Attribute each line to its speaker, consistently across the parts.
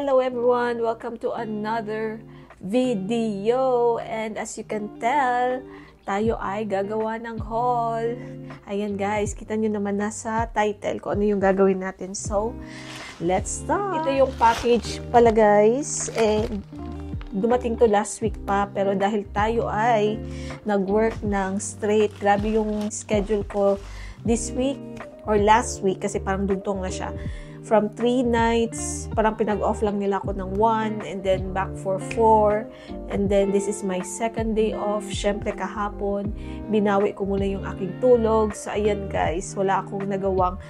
Speaker 1: Hello everyone! Welcome to another video. And as you can tell, tayo ay gagawa ng haul. Ayan guys, kita nyo naman nasa title kung ano yung gagawin natin. So, let's start! Ito yung package pala guys. And dumating to last week pa, pero dahil tayo ay nag-work ng straight, grabe yung schedule ko this week or last week kasi parang dugtong na siya. From 3 nights, parang pinag-off lang nila ako ng 1 and then back for 4 and then this is my second day off. Syempre kahapon, binawi ko muna yung aking tulog. So ayan guys, wala akong nagawang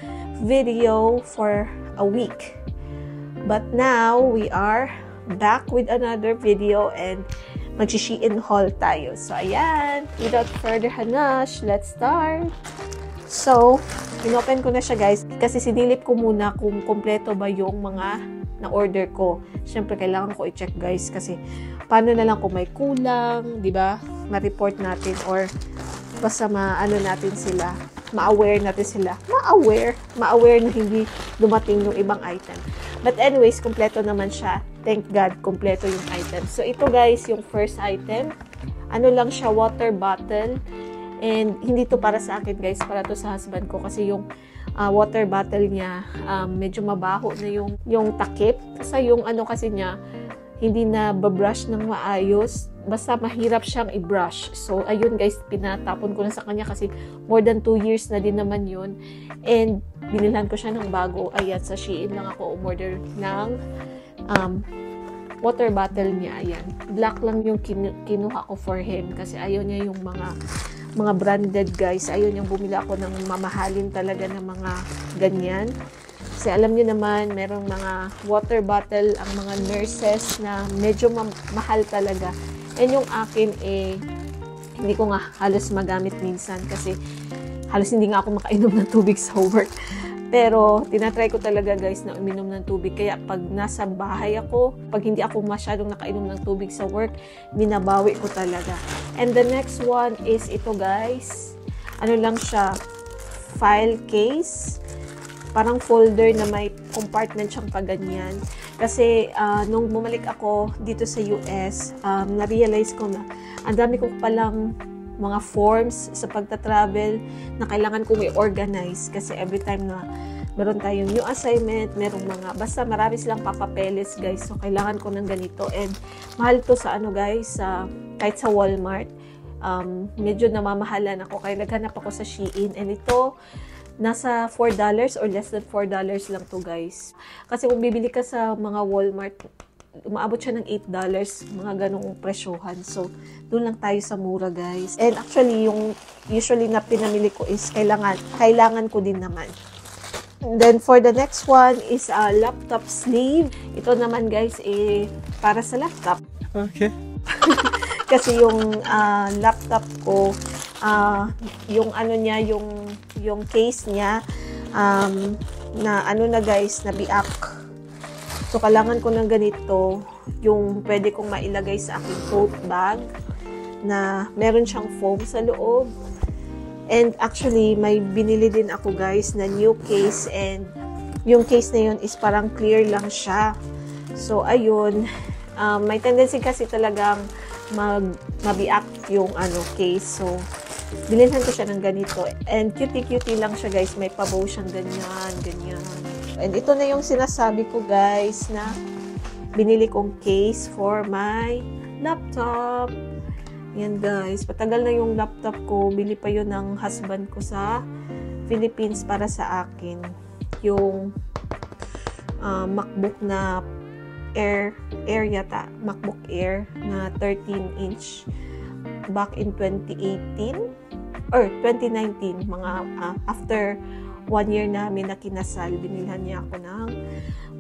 Speaker 1: video for a week. But now, we are back with another video and mag-Shein haul tayo. So ayan, without further hanash, let's start! So, inopen ko na siya guys kasi sinilip ko muna kung kompleto ba yung mga na-order ko. Siyempre, kailangan ko i-check guys kasi paano na lang kung may kulang, di ba? Ma-report natin or basta ma-ano natin sila, ma-aware natin sila. Ma-aware na hindi dumating yung ibang item. But anyways, kompleto naman siya. Thank God, kompleto yung item. So, ito guys, yung first item. Ano lang siya, water bottle. And hindi to para sa akin guys, para to sa husband ko kasi yung water bottle niya medyo mabaho na yung takip. Kasi yung ano kasi niya hindi na babrush ng maayos. Basta mahirap siyang i-brush. So ayun guys, pinatapon ko na sa kanya kasi more than 2 years na din naman yun. And binilhan ko siya ng bago. Ayan, sa Shein lang ako umorder ng water bottle niya. Ayan. Black lang yung kinuha ko for him kasi ayaw niya yung mga branded guys. Ayun yung bumili ako ng mamahalin talaga ng mga ganyan. Kasi alam niyo naman, merong mga water bottle ang mga nurses na medyo mahal talaga. And yung akin hindi ko nga halos magamit minsan kasi halos hindi nga ako makainom ng tubig sa work. Pero tinatry ko talaga guys na uminom ng tubig. Kaya pag nasa bahay ako, pag hindi ako masyadong nakainom ng tubig sa work, binabawi ko talaga. And the next one is ito guys. Ano lang siya, file case. Parang folder na may compartment siyang kaganyan. Kasi nung bumalik ako dito sa US, na-realize ko na ang dami ko palang mga forms sa pagta-travel na kailangan ko may organize kasi every time na meron tayong new assignment, merong mga, basta marami silang papapeles guys, so kailangan ko ng ganito and mahal to sa ano guys, kahit sa Walmart, medyo namamahalan ako kaya naghanap ako sa Shein and ito nasa $4 or less than $4 lang to guys. Kasi kung bibili ka sa mga Walmart, umaabot siya ng $8, mga ganong presyohan. So, doon lang tayo sa mura, guys. And actually, yung usually na pinamili ko is kailangan ko din naman. And then, for the next one is a laptop sleeve. Ito naman, guys, para sa laptop.
Speaker 2: Okay.
Speaker 1: Kasi yung laptop ko, yung ano niya, yung case niya, na ano na, guys, na biak. So, kailangan ko ng ganito, yung pwede kong mailagay sa aking tote bag na meron siyang foam sa loob. And actually, may binili din ako guys na new case and yung case na yun is parang clear lang siya. So, ayun. May tendency kasi talagang mabiak yung case. So, binilhan ko siya ng ganito. And cutie-cutie lang siya guys. May pabow siyang ganyan. And ito na yung sinasabi ko guys na binili kong case for my laptop. Yan guys, patagal na yung laptop ko. Bili pa yun ng husband ko sa Philippines para sa akin. Yung MacBook na Air yata. MacBook Air na 13-inch back in 2018 or 2019. Mga after 1 year namin na kinasal, binilhan niya ako ng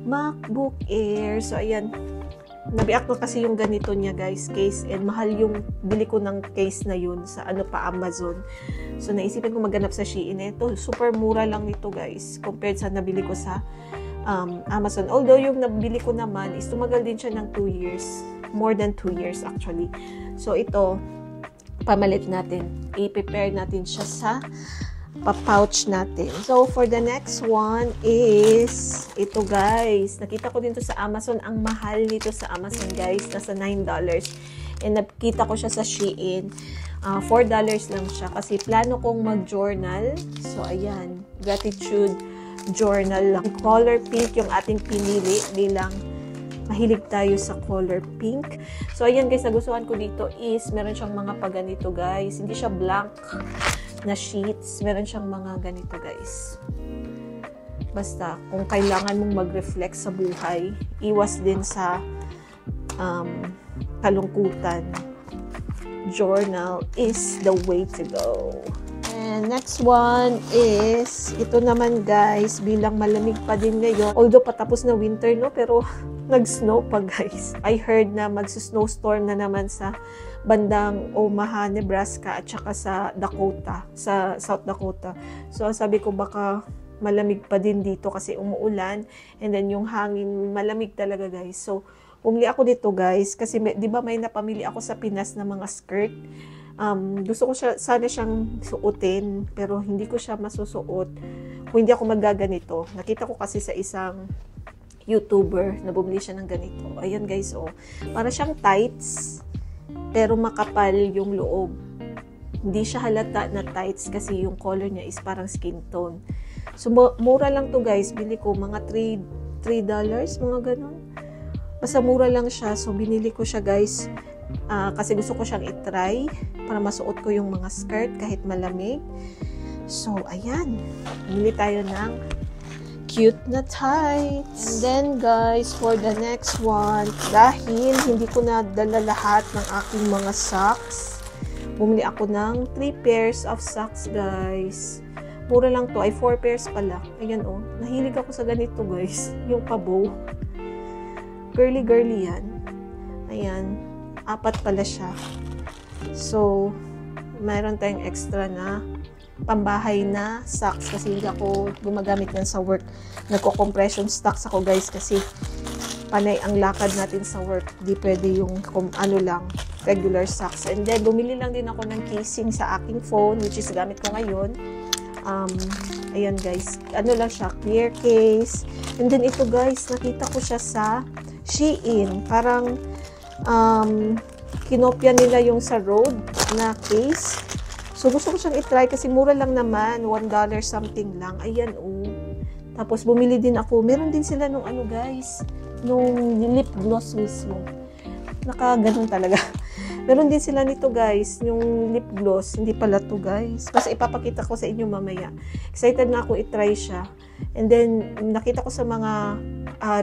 Speaker 1: MacBook Air. So, ayan. Nabiak ko kasi yung ganito niya, guys, case. And mahal yung bili ko ng case na yun sa Amazon. So, naisipan ko maghanap sa Shein. Ito, super mura lang nito, guys, compared sa nabili ko sa Amazon. Although, yung nabili ko naman is tumagal din siya ng 2 years. More than 2 years, actually. So, ito, pamalit natin. I-prepare natin siya sa pa-pouch natin. So, for the next one is, ito guys. Nakita ko dito sa Amazon. Ang mahal nito sa Amazon guys. Nasa $9. And nakita ko siya sa Shein. $4 lang siya. Kasi plano kong mag-journal. So, ayan. Gratitude journal lang. Color pink yung ating pinili bilang mahilig tayo sa color pink. So, ayan guys. Nagustuhan ko dito is meron siyang mga paganito guys. Hindi siya blank na sheets. Meron siyang mga ganito guys. Basta, kung kailangan mong mag-reflect sa buhay, iwas din sa kalungkutan. Journal is the way to go. And next one is, ito naman guys, bilang malamig pa din ngayon. Although patapos na winter, no? Pero nag-snow pa guys. I heard na mag-snowstorm na naman sa bandang Omaha, Nebraska at saka sa Dakota, sa South Dakota. So sabi ko baka malamig pa din dito kasi umuulan and then yung hangin malamig talaga guys. So bumili ako dito guys kasi di ba may napamili ako sa Pinas na mga skirt. Gusto ko sana siyang suotin pero hindi ko siya masusuot kung hindi ako magaganito. Nakita ko kasi sa isang YouTuber na bumili siya ng ganito. Ayan guys, oh. Para siyang tights pero makapal yung loob. Hindi siya halata na tights kasi yung color niya is parang skin tone. So, mura lang to guys. Bili ko mga $3, mga ganun. Basta mura lang siya. So, binili ko siya guys. Kasi gusto ko siyang itry para masuot ko yung mga skirt kahit malamig. So, ayan. Bili tayo ng cute na tights. And then guys, for the next one, dahil hindi ko na dala lahat ng aking mga socks, bumili ako ng 3 pairs of socks guys. Mura lang to, ay 4 pairs pala. Ayan oh, nahilig ako sa ganito guys, yung pa-bow. Girly yan. Ayan, 4 pala siya. So, mayroon tayong extra na pambahay na socks kasi hindi ako gumagamit yan sa work. Nagko-compression stocks ako guys kasi panay ang lakad natin sa work. Di pwede yung regular socks. And then, bumili lang din ako ng casing sa aking phone which is gamit ko ngayon. Ayan guys. Ano lang siya, clear case. And then ito guys, nakita ko siya sa Shein. Parang kinopya nila yung sa Rode na case. So, gusto ko siyang itry kasi mura lang naman. $1 something lang. Ayan, oh. Tapos, bumili din ako. Meron din sila nung guys. Nung lip gloss mismo. Nakaganon talaga. Meron din sila nito, guys. Yung lip gloss. Hindi pala to guys. Kasi ipapakita ko sa inyo mamaya. Excited na ako itry siya. And then, nakita ko sa mga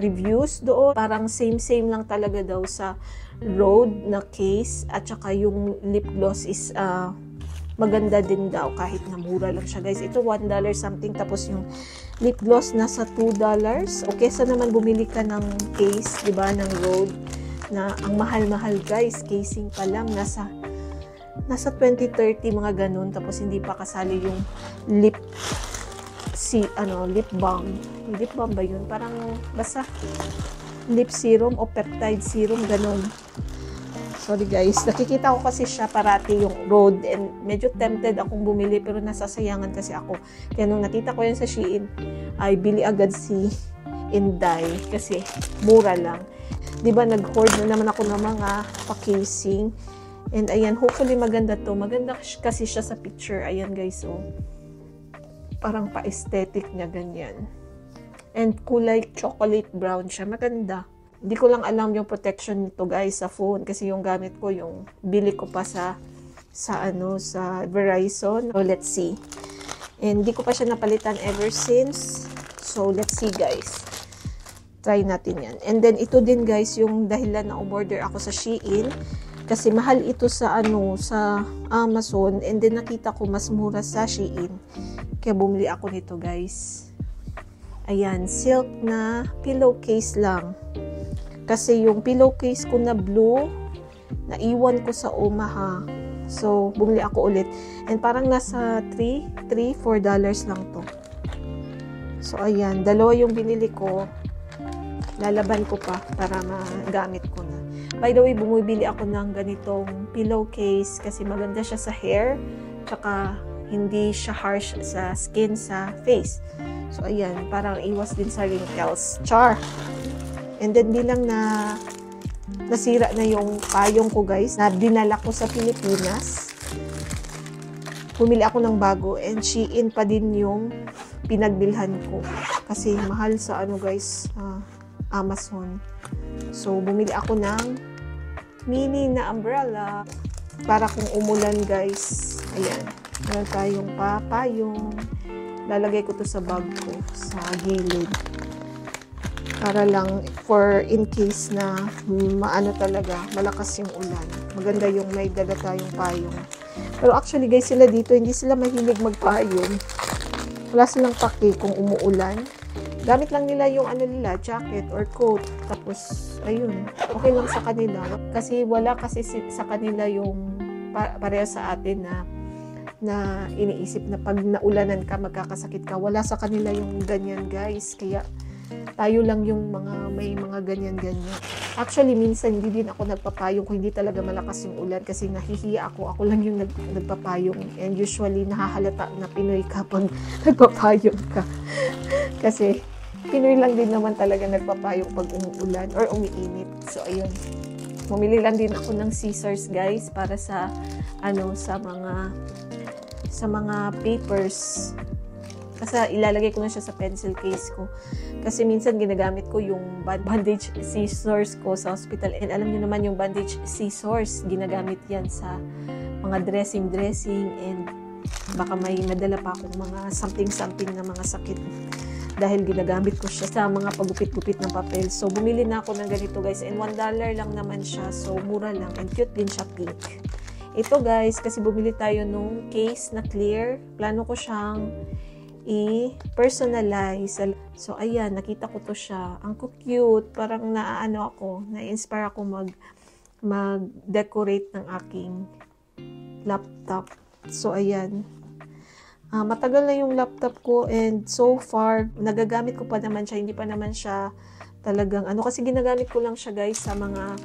Speaker 1: reviews doon. Parang same-same lang talaga daw sa Rode na case. At saka yung lip gloss is maganda din daw kahit na mura lang siya guys. Ito $1 something tapos yung lip gloss nasa $2. O kesa naman bumili ka ng case, 'di ba, ng Rode na ang mahal-mahal guys, casing pa lang nasa 20-30 mga ganun tapos hindi pa kasali yung lip balm. Lip balm ba yun? Parang basta lip serum o peptide serum ganun. Sorry guys, nakikita ko kasi siya parati yung Rode and medyo tempted akong bumili pero nasasayangan kasi ako. Kaya nung nakita ko yan sa Shein, ay bili agad si Inday kasi mura lang. Diba nag-hoard na naman ako ng mga pa-casing. And ayan, hopefully maganda to. Maganda kasi siya sa picture. Ayan guys, oh. Parang pa-aesthetic niya ganyan. And kulay chocolate brown siya. Maganda. Hindi ko lang alam yung protection nito guys sa phone kasi yung gamit ko yung bili ko pa sa Verizon. So let's see. And hindi ko pa siya napalitan ever since. So let's see guys. Try natin yan. And then ito din guys yung dahilan na umorder ako sa Shein kasi mahal ito sa sa Amazon and then nakita ko mas mura sa Shein. Kaya bumili ako nito guys. Ayan, silk na pillowcase lang. Kasi yung pillowcase ko na blue, naiwan ko sa Omaha. So, bumili ako ulit. And parang nasa $4 lang to. So, ayan. Dalawa yung binili ko. Lalaban ko pa para magamit ko na. By the way, bumibili ako ng ganitong pillowcase kasi maganda siya sa hair. Tsaka, hindi siya harsh sa skin, sa face. So, ayan, parang iwas din sa wrinkles. Char! And then, di lang na nasira na yung payong ko, guys, na dinala ko sa Pilipinas. Bumili ako ng bago and Shein pa din yung pinagbilhan ko. Kasi mahal sa guys, Amazon. So, bumili ako ng mini na umbrella para kung umulan, guys. Ayan. Meron tayong payong. Lalagay ko to sa bag ko, sa gilid. Para lang for in case na talaga, malakas yung ulan. Maganda yung may dala tayong payong. Pero actually guys, sila dito, hindi sila mahilig magpayong. Wala silang paki kung umuulan. Gamit lang nila yung jacket or coat. Tapos, ayun, okay lang sa kanila. Kasi wala kasi sa kanila yung pareho sa atin na iniisip na pag naulanan ka, magkakasakit ka. Wala sa kanila yung ganyan, guys. Kaya, tayo lang yung may mga ganyan-ganyan. Actually, minsan hindi din ako nagpapayong kung hindi talaga malakas yung ulan kasi nahihiya ako. Ako lang yung nagpapayong. And usually, nahahalata na Pinoy ka pag nagpapayong ka. Kasi, Pinoy lang din naman talaga nagpapayong pag umuulan or umiinit. So, ayun. Bumili lang din ako ng scissors, guys, para sa mga papers. Kasi ilalagay ko na siya sa pencil case ko. Kasi minsan ginagamit ko yung bandage scissors ko sa hospital. And alam niyo naman yung bandage scissors, ginagamit yan sa mga dressing and baka may nadala pa akong mga something na mga sakit. Dahil ginagamit ko siya sa mga pagupit-gupit ng papel. So, bumili na ako ng ganito, guys. And $1 lang naman siya. So, mura lang. And cute din siya, pink. Ito, guys, kasi bumili tayo nung case na clear. Plano ko siyang i-personalize. So, ayan, nakita ko to siya. Ang cute. Parang na-inspire ako mag-decorate ng aking laptop. So, ayan. Matagal na yung laptop ko and so far, nagagamit ko pa naman siya. Hindi pa naman siya talagang kasi ginagamit ko lang siya, guys, sa mga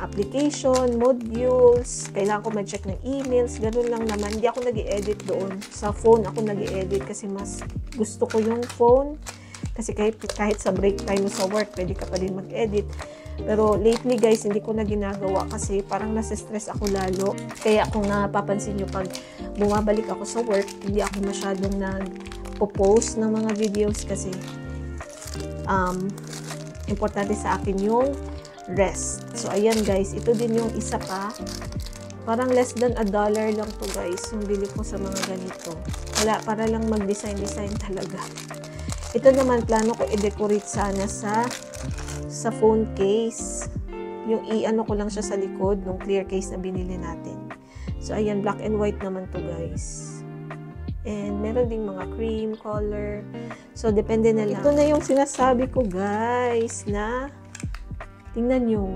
Speaker 1: application, modules, kailangan ko mag-check ng emails, ganun lang naman. Hindi ako nag-i-edit doon. Sa phone ako nag-i-edit kasi mas gusto ko yung phone. Kasi kahit sa break time mo sa work, pwede ka pa din mag-edit. Pero lately, guys, hindi ko na ginagawa kasi parang nasa-stress ako lalo. Kaya kung napapansin nyo, pag bumabalik ako sa work, hindi ako masyadong nag-post ng mga videos kasi importante sa akin yung rest. So, ayan, guys. Ito din yung isa pa. Parang less than $1 lang to, guys, yung bili ko sa mga ganito. Para lang mag-design talaga. Ito naman, plano ko i-decorate sana sa phone case. Yung ko lang siya sa likod ng clear case na binili natin. So, ayan, black and white naman to, guys. And meron ding mga cream color. So, depende na lang. Ito na yung sinasabi ko, guys, na tingnan nyo.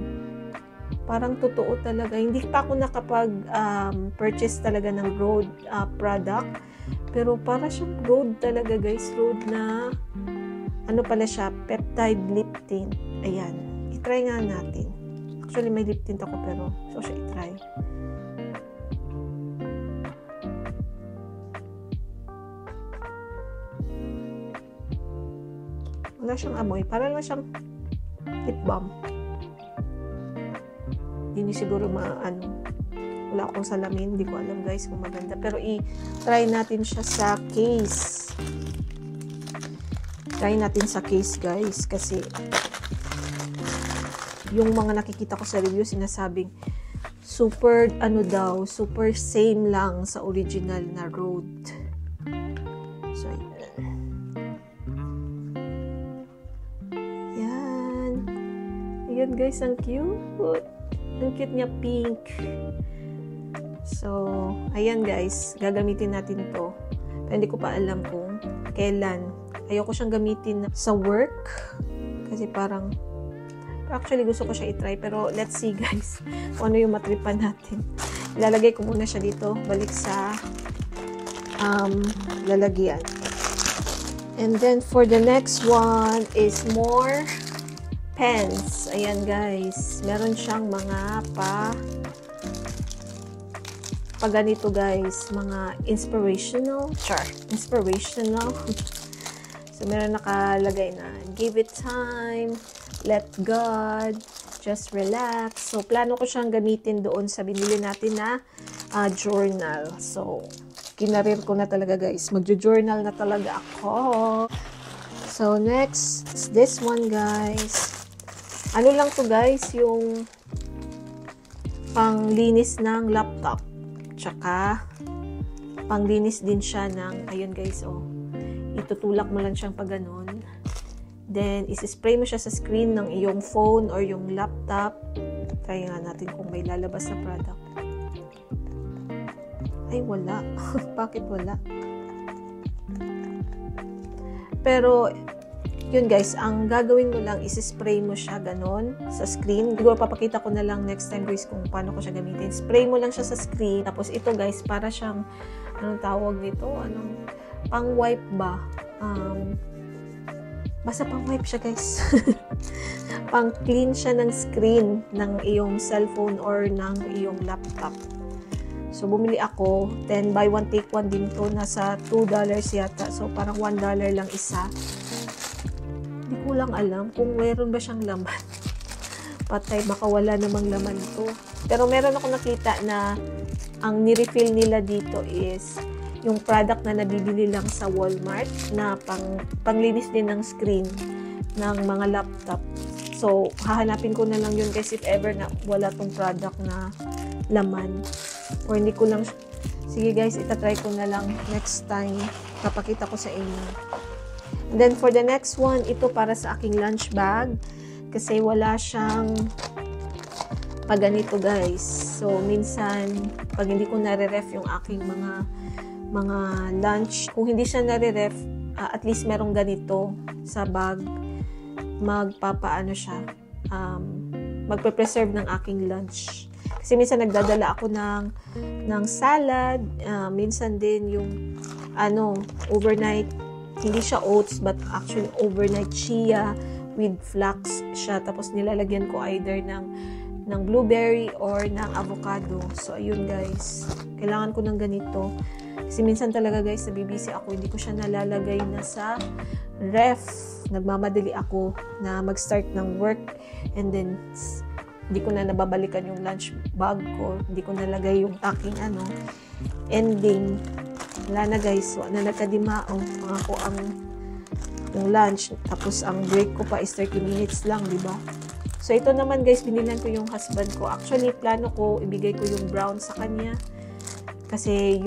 Speaker 1: Parang totoo talaga. Hindi pa ako nakapag-purchase talaga ng Rhode product. Pero para siyang Rhode talaga, guys. Rhode na pala siya? Peptide lip tint. Ayan. I-try nga natin. Actually, may lip tint ako pero so siya i-try. Wala siyang amoy. Para lang siyang lip balm. Hindi siguro wala akong salamin. Hindi ko alam, guys, kung maganda. Pero i-try natin siya sa case. Try natin sa case, guys. Kasi yung mga nakikita ko sa review, sinasabing super, super same lang sa original na Rhode. So, yan. Ayan, guys, ang cute. Ang cute niya, pink. So, ayan, guys. Gagamitin natin to. Pero hindi ko pa alam kung kailan. Ayoko siyang gamitin sa work. Kasi actually, gusto ko siya i-try. Pero, let's see, guys. Kung ano yung matripan natin. Ilalagay ko muna siya dito. Balik sa lalagyan. And then, for the next one is more pens. Ayan, guys. Meron siyang mga pag ganito guys, mga inspirational. So, meron nakalagay na, give it time, let God, just relax. So, plano ko siyang gamitin doon sa binili natin na journal. So, kinarir ko na talaga guys. Magjo-journal na talaga ako. So, next, this one guys. Ano lang to guys, yung panglinis ng laptop. Tsaka, panglinis din siya ng, ayun guys, oh. Itutulak mo lang siyang pag ganun. Then, isispray mo siya sa screen ng iyong phone or yung laptop. Try nga natin kung may lalabas na product. Ay, wala. Bakit wala? Pero, yun guys, ang gagawin mo lang, isispray mo siya ganun sa screen. Siguro papakita ko na lang next time guys kung paano ko siya gamitin. Spray mo lang siya sa screen. Tapos ito guys, para siyang, anong tawag nito? Pang-wipe ba? Basta pang-wipe siya guys. Pang-clean siya ng screen ng iyong cellphone or ng iyong laptop. So, bumili ako. Then, buy one, take one din to. Nasa $2 yata. So, parang $1 lang isa. Hindi ko lang alam kung meron ba siyang laman. Patay, baka wala namang laman to. Pero meron ako nakita na ang nirefill nila dito is yung product na nabibili lang sa Walmart na panglinis din ng screen ng mga laptop. So, hahanapin ko na lang yun guys if ever na wala tong product na laman. Or hindi ko lang, sige guys, itatry ko na lang next time. Papakita ko sa inyo. And then for the next one, ito para sa aking lunch bag. Kasi wala siyang pag ganito guys. So, minsan, pag hindi ko nare-ref yung aking mga lunch, kung hindi siya nare-ref, at least merong ganito sa bag, magpapaano siya, magpe-preserve ng aking lunch. Kasi minsan nagdadala ako ng salad, minsan din yung overnight, hindi siya oats but actually overnight chia with flax siya. Tapos nilalagyan ko either ng blueberry or ng avocado. So ayun guys, kailangan ko ng ganito. Kasi minsan talaga guys, nabibisi ako, hindi ko siya nalalagay na sa ref. Nagmamadali ako na mag-start ng work and then hindi ko na nababalikan yung lunch bag ko. Hindi ko nalagay yung aking ending. Wala na guys, wala na nagkadimao. Ako yung lunch. Tapos ang break ko pa is 30 minutes lang, di ba? So ito naman guys, binilan ko yung husband ko. Actually, plano ko, ibigay ko yung brown sa kanya. Kasi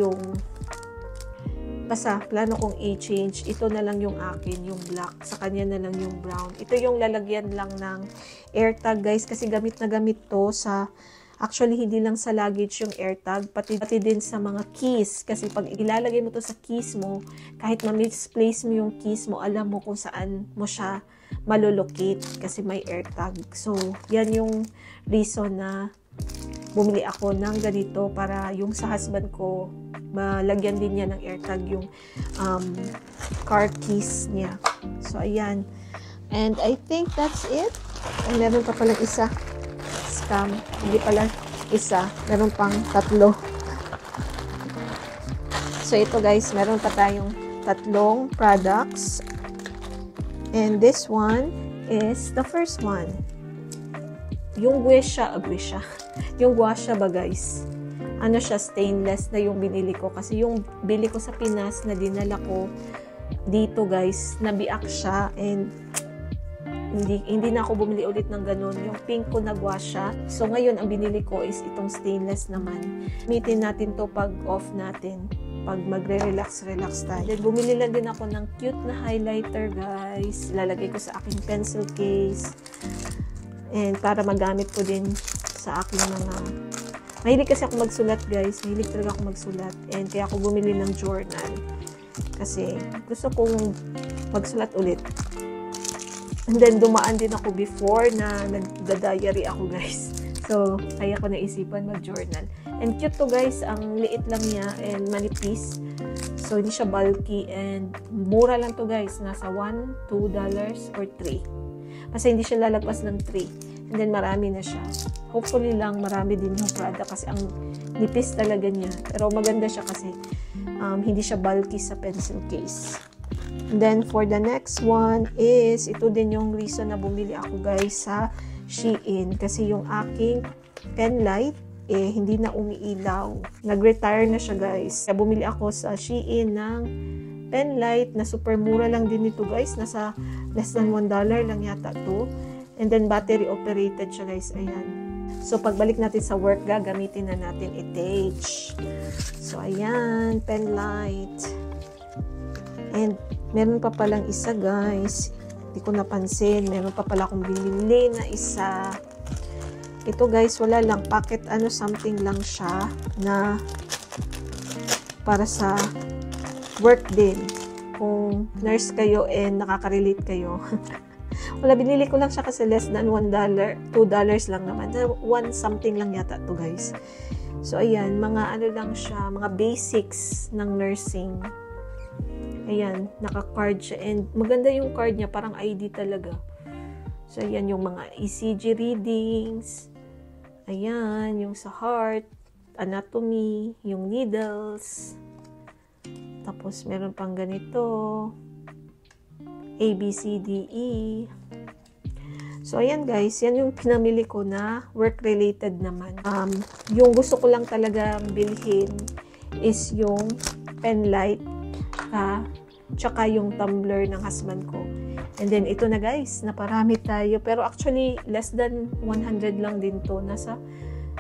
Speaker 1: basta plano kong i-change. Ito na lang yung akin, yung black. Sa kanya na lang yung brown. Ito yung lalagyan lang ng AirTag guys. Kasi gamit na gamit to sa, actually hindi lang sa luggage yung AirTag. Pati din sa mga keys. Kasi pag ilalagay mo to sa keys mo, kahit ma-misplace mo yung keys mo, alam mo kung saan mo siya malulocate. Kasi may AirTag. So, yan yung reason na bumili ako ng ganito para yung sa husband ko, malagyan din niya ng AirTag yung car keys niya. So, ayan. And I think that's it. And meron pa palang isa. Scam. Hindi pala isa. Meron pang 3. So, ito guys, meron pa tayong 3 products. And this one is the first one. Yung guasha. Yung guasha ba guys? Ano siya, stainless na yung binili ko. Kasi yung bili ko sa Pinas na dinala ko dito guys, nabiak siya and hindi na ako bumili ulit ng ganun. Yung pink ko na guasha. So ngayon, ang binili ko is itong stainless naman. Gamitin natin to pag off natin. Pag magre-relax tayo. Then bumili lang din ako ng cute na highlighter guys. Lalagay ko sa aking pencil case. And para magamit ko din sa aking mga... Mahilig kasi ako magsulat guys. Mahilig talaga ako magsulat. And kaya ako bumili ng journal. Kasi gusto kong magsulat ulit. And then dumaan din ako before na nagda-diary ako guys. So kaya ko naisipan mag-journal. And cute to guys. Ang liit lang niya and manipis. So hindi siya bulky. And mura lang to guys. Nasa $1, $2, or $3. Kasi hindi siya lalagpas ng 3. And then marami na siya. Hopefully lang marami din yung product kasi ang nipis talaga niya. Pero maganda siya kasi hindi siya bulky sa pencil case. And then for the next one is, ito din yung reason na bumili ako guys sa Shein. Kasi yung aking pen light, hindi na umiilaw. Nag-retire na siya guys. Kaya bumili ako sa Shein ng pen light na super mura lang din ito guys. Nasa less than $1 lang yata to. And then battery operated siya guys. Ayan. So pagbalik natin sa work, gagamitin na natin i-H. So ayan, pen light. And meron pa palang isa guys. Hindi ko napansin. Meron pa pala akong binili na isa. Ito guys, wala lang. Packet something lang siya na para sa work din. Kung nurse kayo and nakaka-relate kayo. Wala, binili ko lang siya kasi less than $1, $2 lang naman. One something lang yata to guys. So ayan, mga lang siya, mga basics ng nursing. Ayan, naka-card siya and maganda yung card niya, parang ID talaga. So ayan, yung mga ECG readings. Ayan, yung sa heart, anatomy, yung needles. Tapos meron pang ganito. A, B, C, D, E. So, ayan guys. Yan yung pinamili ko na work-related naman. Yung gusto ko lang talaga bilhin is yung pen light. Tsaka yung tumbler ng husband ko. And then, ito na guys. Naparami tayo. Pero actually, less than 100 lang din to. Nasa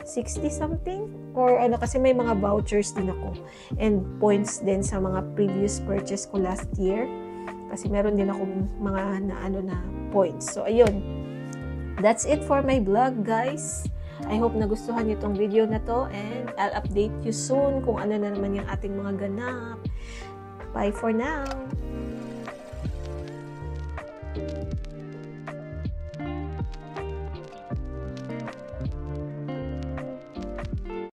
Speaker 1: 60 something. Or kasi may mga vouchers din ako. And points din sa mga previous purchase ko last year. Kasi meron din akong mga na points. So, ayun. That's it for my vlog, guys. I hope nagustuhan niyo tong video na to. And I'll update you soon kung ano na naman yung ating mga ganap. Bye for now.